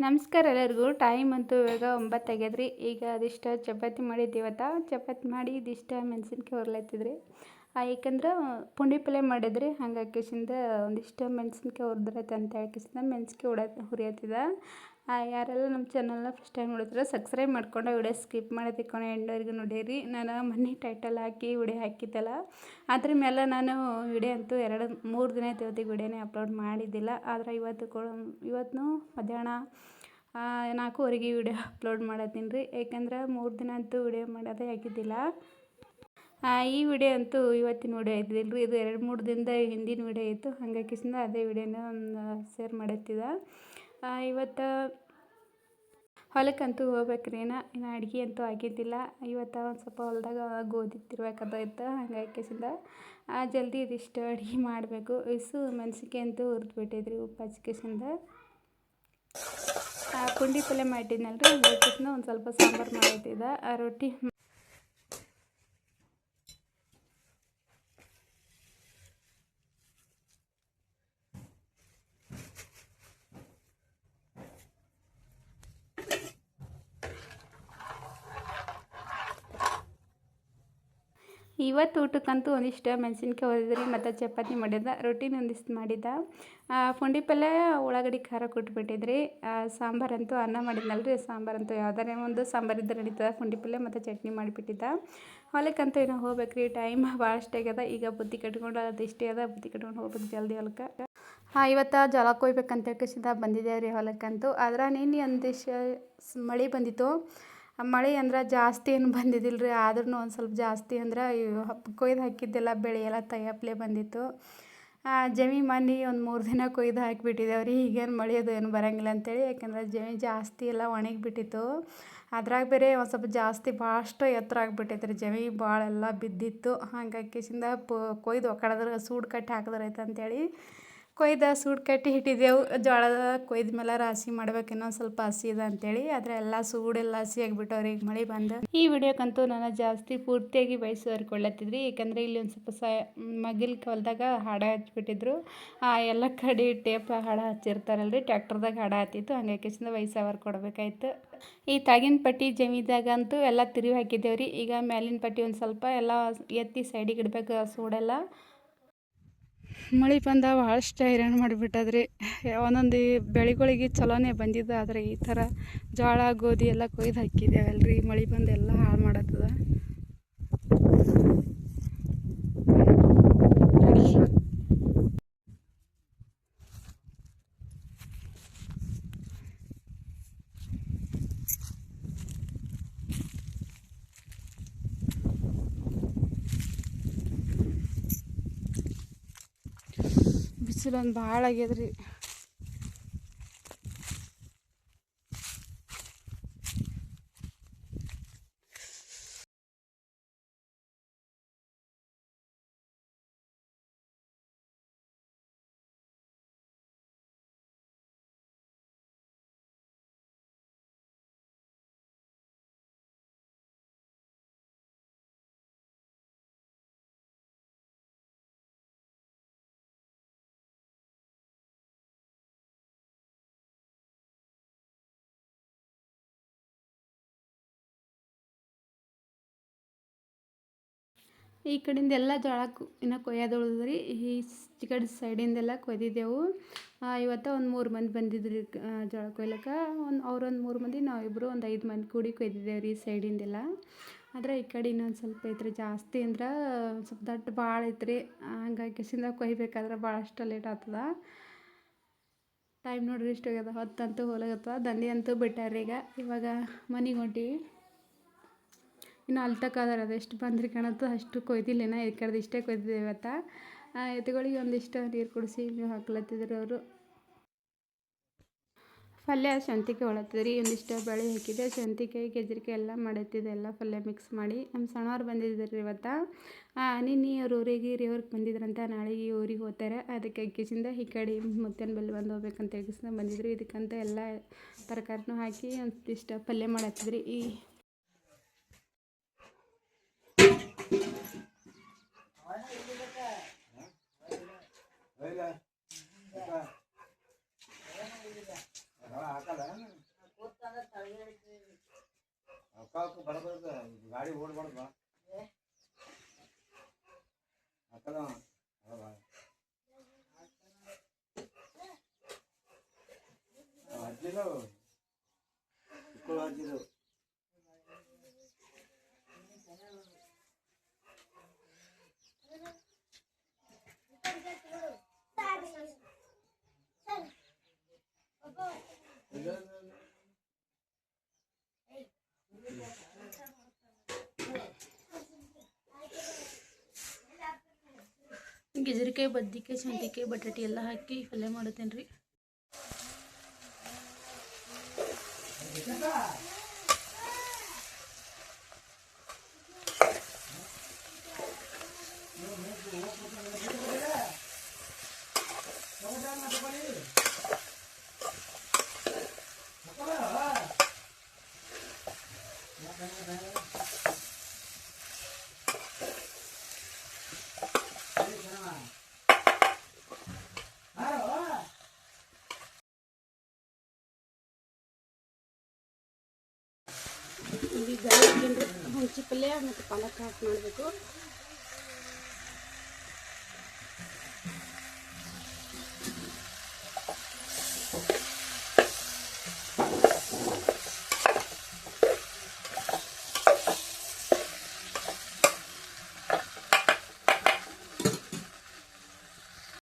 ನಮಸ್ಕಾರ ಎಲ್ಲರಿಗೂ. ಟೈಮ್ ಅಂತೂ ಇವಾಗ 9 ಆಗ್ಯದ್ರಿ. ಈಗ ಅದಿಷ್ಟು ಚಪಾತಿ ಮಾಡಿದ್ದು ಚಪಾತಿ ಮಾಡಿ ಇದಿಷ್ಟು ಮೆಣಸಿನ್ಕಾಯಿ ಹುರ್ಲತ್ತಿದ್ರಿ. ಏಕೆಂದ್ರೆ ಪುಂಡಿ ಪಲ್ಯ ಮಾಡಿದ್ರಿ. ಹಂಗಾಗಿ ಒಂದಿಷ್ಟು ಮೆಣಸಿನ್ಕಾಯಿ ಹುರಿದ್ರೈತೆ ಅಂತ ಹೇಳ್ಕಿಸಿಂದ ಮೆಣಸಿನ್ಕಾಯಿ ಹುರಿಯತ್ತಿದ. ಯಾರೆಲ್ಲ ನಮ್ಮ ಚಾನಲ್ನ ಫಸ್ಟ್ ಟೈಮ್ ನೋಡಿದ್ರೆ ಸಬ್ಸ್ಕ್ರೈಬ್ ಮಾಡ್ಕೊಂಡು ವಿಡಿಯೋ ಸ್ಕಿಪ್ ಮಾಡಿ ಎಂಡವರೆಗೂ ನೋಡಿರಿ. ನಾನು ಮನೆ ಟೈಟಲ್ ಹಾಕಿ ವಿಡಿಯೋ ಹಾಕಿದ್ದಲ್ಲ, ಅದ್ರ ಮೇಲೆ ನಾನು ವಿಡಿಯೋ ಅಂತೂ 2-3 ದಿನ ಆಯ್ತು ವಿಡಿಯೋನೇ ಅಪ್ಲೋಡ್ ಮಾಡಿದ್ದಿಲ್ಲ. ಆದರೆ ಇವತ್ತು ಮಧ್ಯಾಹ್ನ 4:00 ವಿಡಿಯೋ ಅಪ್ಲೋಡ್ ಮಾಡತ್ತೀನಿ ರೀ. ಯಾಕಂದ್ರೆ 3 ದಿನ ಅಂತೂ ವಿಡಿಯೋ ಮಾಡೋದೇ ಆಗಿದ್ದಿಲ್ಲ. ಈ ವಿಡಿಯೋ ಅಂತೂ ಇವತ್ತಿನ ವಿಡಿಯೋ ಇದ್ದಿಲ್ಲ ರೀ. ಇದು 2-3 ದಿನದ ಹಿಂದಿನ ವಿಡಿಯೋ ಇತ್ತು. ಹಂಗಾಗಿ ಅದೇ ವಿಡಿಯೋನ ಶೇರ್ ಮಾಡತ್ತಿದ. ಇವತ್ತು ಹೊಲಕ್ಕಂತೂ ಹೋಗ್ಬೇಕ್ರಿ. ಇನ್ನು ಅಡುಗೆ ಅಂತೂ ಆಗಿದ್ದಿಲ್ಲ. ಇವತ್ತು ಒಂದು ಸ್ವಲ್ಪ ಹೊಲದಾಗ ಗೋಧಿ ತಿರ್ಬೇಕಾಯ್ತು. ಹಂಗಾಗಿ ಜಲ್ದಿ ಇದಿಷ್ಟು ಅಡುಗೆ ಮಾಡಬೇಕು. ಮೆಣಸಿನ್ಕಾಯಿ ಅಂತೂ ಹುರಿದ್ಬಿಟ್ಟಿದ್ರಿ ಉಪ್ಪು ಹಚ್ಕಿಸಿಂದ. ಪುಂಡಿ ಪಲ್ಯ ಮಾಡಿದ್ನಲ್ರಿ. ಹಂಗಾಗಿ ಒಂದು ಸ್ವಲ್ಪ ಸಾಂಬಾರು ಮಾಡೈತಿದ್ದ. ರೊಟ್ಟಿ ಇವತ್ತು ಊಟಕ್ಕಂತೂ ಒಂದಿಷ್ಟು ಮೆಣಸಿನ್ಕಾಯಿ ಹೊಡೆದ್ರಿ ಮತ್ತು ಚಪಾತಿ ಮಾಡಿದ್ದ. ರೊಟ್ಟಿನ ಒಂದಿಷ್ಟು ಮಾಡಿದ್ದ. ಪುಂಡಿ ಪಲ್ಯ ಉಳ್ಳಾಗಡ್ಡಿ ಖಾರ ಕೊಟ್ಬಿಟ್ಟಿದ್ರಿ. ಸಾಂಬಾರಂತೂ ಅನ್ನ ಮಾಡಿದ್ನಲ್ರಿ. ಸಾಂಬಾರಂತೂ ಯಾವ್ದಾರ ಒಂದು ಸಾಂಬಾರು ಇದ್ರೆ ನಡೀತದೆ. ಪುಂಡಿ ಪಲ್ಯ ಮತ್ತು ಚಟ್ನಿ ಮಾಡಿಬಿಟ್ಟಿದ್ದ. ಹೊಲಕ್ಕಂತೂ ಏನೋ ಹೋಗ್ಬೇಕ್ರಿ. ಟೈಮ್ ಭಾಳಷ್ಟು ಆಗ್ಯದ. ಈಗ ಬುತ್ತಿ ಕಟ್ಕೊಂಡು ಅದಿಷ್ಟೇ ಅದ. ಬುತ್ತಿ ಕಟ್ಕೊಂಡು ಹೋಗ್ಬೇಕು ಜಲ್ದಿ ಹೊಲಕ್ಕೆ. ಇವತ್ತು ಜೋಳ ಕೊಯ್ಬೇಕಂತ ಹೇಳ್ಕಿಸಿಂದ ಬಂದಿದ್ದೇವೆ ಹೊಲಕ್ಕಂತೂ. ಆದ್ರೆ ನಿನ್ನೆ ಒಂದಿಷ್ಟು ಮಳೆ ಬಂದಿತ್ತು. ಮಳೆ ಅಂದ್ರೆ ಜಾಸ್ತಿ ಏನು ಬಂದಿದ್ದಿಲ್ಲ ರೀ. ಆದ್ರೂ ಒಂದು ಸ್ವಲ್ಪ ಜಾಸ್ತಿ ಅಂದ್ರೆ ಕೊಯ್ದು ಹಾಕಿದ್ದೆಲ್ಲ ಬೆಳೆ ಎಲ್ಲ ತಯ್ಯಪ್ಲೆ ಬಂದಿತ್ತು. ಜಮಿ ಮನೆ ಒಂದು 3 ದಿನ ಕೊಯ್ದು ಹಾಕಿಬಿಟ್ಟಿದ್ದೇವೆ ರೀ. ಈಗೇನು ಮಳೆಯೋದು ಏನು ಬರೋಂಗಿಲ್ಲ ಅಂತೇಳಿ. ಯಾಕಂದ್ರೆ ಜಮಿ ಜಾಸ್ತಿ ಎಲ್ಲ ಒಣಗಿಬಿಟ್ಟಿತ್ತು. ಅದ್ರಾಗ ಬೇರೆ ಒಂದು ಸ್ವಲ್ಪ ಜಾಸ್ತಿ ಭಾಳಷ್ಟು ಎತ್ತರ ಆಗಿಬಿಟ್ಟೈತೆ ರೀ. ಜಮಿ ಭಾಳ ಎಲ್ಲ ಬಿದ್ದಿತ್ತು. ಹಂಗಾಗಿ ಕೊಯ್ದು ಒಕ್ಕಡದ್ರೆ ಸೂಡು ಕಟ್ಟಿ ಹಾಕಿದ್ರೈತೆ ಅಂತೇಳಿ ಕೊಯ್ದು ಸೂಡು ಕಟ್ಟಿ ಇಟ್ಟಿದ್ದೆವು. ಜೋಳದ ಕೊಯ್ದ ಮೇಲೆ ರಾಶಿ ಮಾಡ್ಬೇಕು. ಇನ್ನೊಂದು ಸ್ವಲ್ಪ ಹಸಿ ಇದೆ ಅಂತೇಳಿ. ಆದರೆ ಎಲ್ಲ ಸೂಡೆಲ್ಲ ಹಸಿ ಆಗಿಬಿಟ್ಟವ್ರಿ ಈಗ ಮಳೆ ಬಂದು. ಈ ವಿಡಿಯೋಕ್ಕಂತೂ ನಾನು ಜಾಸ್ತಿ ಪೂರ್ತಿಯಾಗಿ ಬಯಸಿಕೊಳ್ಲತ್ತಿದ್ರಿ. ಯಾಕಂದರೆ ಇಲ್ಲಿ ಒಂದು ಸ್ವಲ್ಪ ಮಗಿಲ್ ಹೊಲದಾಗ ಹಾಡ ಹಚ್ಬಿಟ್ಟಿದ್ರು. ಎಲ್ಲ ಕಡೆ ಟೇಪ್ ಹಾಡ ಹಚ್ಚಿರ್ತಾರಲ್ರಿ. ಟ್ಯಾಕ್ಟರ್ದಾಗ ಹಾಡ ಹತ್ತಿತ್ತು. ಹಂಗಾಗಿ ವಯಸ್ಸವರು ಕೊಡಬೇಕಾಯ್ತು. ಈ ತಾಗಿನ ಪಟ್ಟಿ ಜಮೀದಾಗಂತೂ ಎಲ್ಲ ತಿರುವಿ ಹಾಕಿದ್ದೇವ್ರಿ. ಈಗ ಮೇಲಿನ ಪಟ್ಟಿ ಒಂದು ಸ್ವಲ್ಪ ಎಲ್ಲ ಎತ್ತಿ ಸೈಡಿಗೆ ಇಡಬೇಕು ಸೂಡೆಲ್ಲ. ಮಳೆ ಬಂದ ಭಾಳಷ್ಟು ಹೈರಾಣ ಮಾಡಿಬಿಟ್ಟದ್ರಿ. ಒಂದೊಂದು ಬೆಳೆಗಳಿಗೆ ಚಲೋನೇ ಬಂದಿದ್ದು. ಆದರೆ ಈ ಥರ ಜೋಳ ಗೋಧಿ ಎಲ್ಲ ಕೊಯ್ದು ಹಾಕಿದ್ದೇವಲ್ರಿ. ಮಳೆ ಬಂದು ಎಲ್ಲ ಹಾಳು ಮಾಡತ್ತದ. ಬಿಸಿಲೊಂದು ಭಾಳ ಆಗ್ಯದ್ರಿ. ಈ ಕಡೆಯಿಂದ ಎಲ್ಲ ಜೋಳ ಇನ್ನೂ ಕೊಯ್ಯೋದು ಉಳಿದ್ರಿ. ಈ ಕಡೆ ಸೈಡಿಂದೆಲ್ಲ ಕೊಯ್ದಿದ್ದೆವು. ಇವತ್ತು ಒಂದು 3 ಮಂದಿ ಬಂದಿದ್ರಿ ಜೋಳ ಕೊಯ್ಲಕ್ಕೆ. ಅವ್ರೊಂದು 3 ಮಂದಿ, ನಾವಿಬ್ಬರು ಒಂದು 5 ಮಂದಿ ಕೂಡಿ ಕೊಯ್ದಿದ್ದೇವೆ ರೀ ಸೈಡಿಂದೆಲ್ಲ. ಆದರೆ ಈ ಕಡೆ ಇನ್ನೊಂದು ಸ್ವಲ್ಪ ಐತ್ರಿ. ಜಾಸ್ತಿ ಅಂದ್ರೆ ಸ್ವಲ್ಪ ದಟ್ಟ ಭಾಳ ಐತ್ರಿ. ಹಂಗಾಗಿ ಕೊಯ್ಬೇಕಾದ್ರೆ ಭಾಳಷ್ಟು ಲೇಟ್ ಆಗ್ತದ. ಟೈಮ್ ನೋಡ್ರಿ ಇಷ್ಟು ಆಗ್ಯದ. 10 ಅಂತೂ ಹೋಲಾಗತ್ತವ. ದಂಧೆ ಅಂತೂ ಬಿಟ್ಟಾರ್ರಿ ಇವಾಗ ಮನೆಗೆ ಹೊಂಟೀವಿ. ಇನ್ನು ಅಲ್ಲಿ ತನಕ ಅದಾರ. ಅದೆಷ್ಟು ಬಂದ್ರಿ ಕಾಣುತ್ತೋ ಅಷ್ಟು ಕೊಯ್ದಿಲ್ಲೇನ. ಈ ಕಡೆದು ಇಷ್ಟೇ ಕೊಯ್ದಿದ್ದೇವೆ ಇವತ್ತು. ಎತ್ತುಗಳಿಗೆ ಒಂದಿಷ್ಟು ನೀರು ಕುಡಿಸಿ ನೀವು ಹಾಕ್ಲತ್ತಿದ್ರು ಅವರು. ಪಲ್ಯ ಶೌಂತಿಕಾಯಿ ಹೊಳತ್ತಿದ್ರಿ. ಒಂದಿಷ್ಟು ಬೇಳೆ ಹಾಕಿದ್ದೆ. ಶೌಂತಿಕಾಯಿ ಗೆಜ್ರಿಕಾಯಿ ಎಲ್ಲ ಮಾಡತ್ತಿದ್ದೆ. ಎಲ್ಲ ಪಲ್ಯ ಮಿಕ್ಸ್ ಮಾಡಿ. ನಮ್ಮ ಸಣ್ಣವ್ರು ಬಂದಿದ್ದರು ಇವತ್ತು. ನಿನ್ನೆ ಅವ್ರ ಊರಿಗೆ ಬಂದಿದ್ರಂತ. ನಾಳೆಗೆ ಊರಿಗೆ ಹೋಗ್ತಾರೆ. ಅದಕ್ಕೆ ಈ ಕಡೆ ಮುತ್ತೇನ ಬಲ್ಲಿ ಬಂದು ಹೋಗ್ಬೇಕಂತ ಬಂದಿದ್ರು. ಇದಕ್ಕಂತ ಎಲ್ಲ ತರಕಾರಿನೂ ಹಾಕಿ ಒಂದಿಷ್ಟು ಪಲ್ಯ ಮಾಡತ್ತಿದ್ರಿ. ಗಾಡಿ ಓಡ್ಬಾರ್ದು ಹಚ್ಚಿದ್ದು ಹಚ್ಚಿದ್ದು ಗೆಜರಿಕಾಯಿ ಬದ್ನಿಕಾಯಿ ಸೌತೆಕಾಯಿ ಬಟಾಟೆ ಎಲ್ಲ ಹಾಕಿ ಪಲ್ಯ ಮಾಡುತ್ತೇನೆ ರೀ. ಈಗ ಹುಂಚಿ ಪಲ್ಯ ಮತ್ತು ಪಾಲಕ್ ಹಾಕಿ ಮಾಡಬೇಕು.